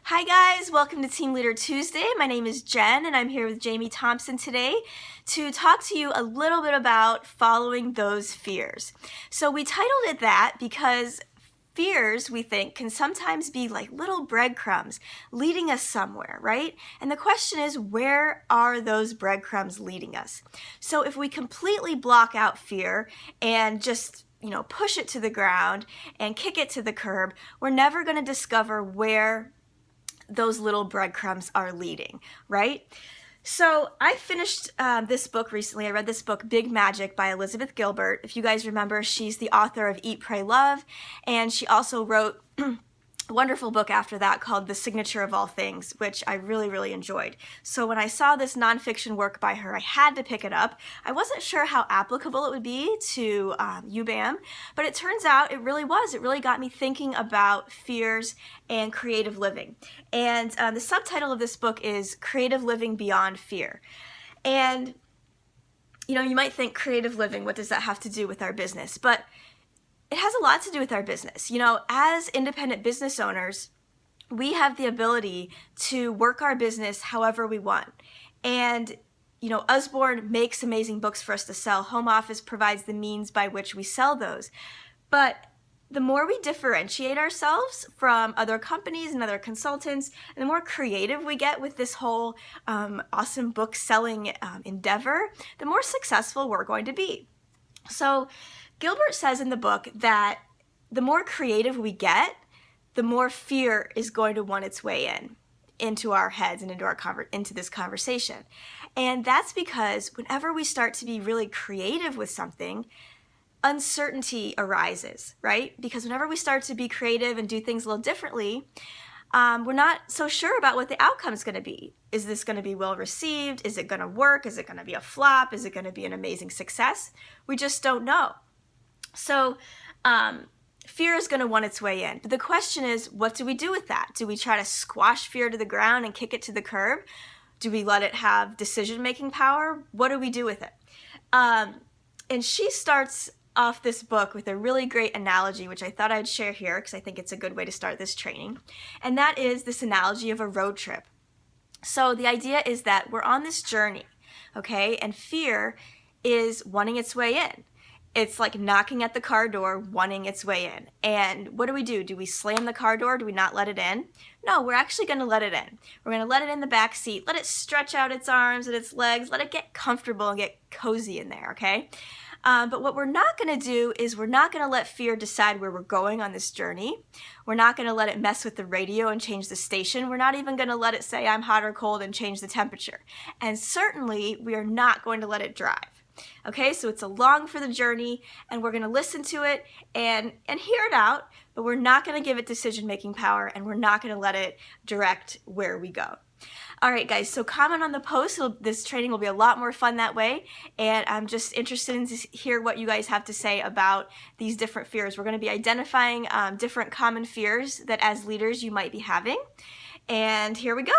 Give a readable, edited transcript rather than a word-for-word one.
Hi guys, welcome to Team Leader Tuesday. My name is Jen and I'm here with Jamie Thompson today to talk to you a little bit about following those fears. So we titled it that because fears, we think, can sometimes be like little breadcrumbs leading us somewhere, right? And the question is, where are those breadcrumbs leading us? So if we completely block out fear and just push it to the ground and kick it to the curb, we're never going to discover where those little breadcrumbs are leading, right? So I finished this book recently. I read this book, Big Magic by Elizabeth Gilbert. If you guys remember, she's the author of Eat, Pray, Love, and she also wrote a wonderful book after that called The Signature of All Things, which I really enjoyed. So when I saw this nonfiction work by her, I had to pick it up. I wasn't sure how applicable it would be to UBAM, but it turns out it really was. It really got me thinking about fears and creative living. And the subtitle of this book is Creative Living Beyond Fear. And you might think creative living, what does that have to do with our business? But it has a lot to do with our business. As independent business owners, we have the ability to work our business however we want. And, Usborne makes amazing books for us to sell. Home Office provides the means by which we sell those. But the more we differentiate ourselves from other companies and other consultants, and the more creative we get with this whole awesome book selling endeavor, the more successful we're going to be. So Gilbert says in the book that the more creative we get, the more fear is going to want its way into our heads and into this conversation. And that's because whenever we start to be really creative with something, uncertainty arises, right? Because whenever we start to be creative and do things a little differently, we're not so sure about what the outcome is going to be. Is this going to be well received? Is it going to work? Is it going to be a flop? Is it going to be an amazing success? We just don't know. So fear is going to want its way in. But the question is, what do we do with that? Do we try to squash fear to the ground and kick it to the curb? Do we let it have decision-making power? What do we do with it? And she starts off this book with a really great analogy, which I thought I'd share here because I think it's a good way to start this training. And that is this analogy of a road trip. So the idea is that we're on this journey, okay? And fear is wanting its way in. It's like knocking at the car door, wanting its way in. And what do? Do we slam the car door? Do we not let it in? No, we're actually going to let it in. We're going to let it in the back seat, let it stretch out its arms and its legs, let it get comfortable and get cozy in there, okay? But what we're not going to do is we're not going to let fear decide where we're going on this journey. We're not going to let it mess with the radio and change the station. We're not even going to let it say I'm hot or cold and change the temperature. And certainly we are not going to let it drive. Okay, so it's along for the journey and we're going to listen to it and hear it out, but we're not going to give it decision-making power and we're not going to let it direct where we go. All right, guys, so comment on the post. This training will be a lot more fun that way, and I'm just interested in to hear what you guys have to say about these different fears. We're going to be identifying different common fears that as leaders you might be having, and here we go.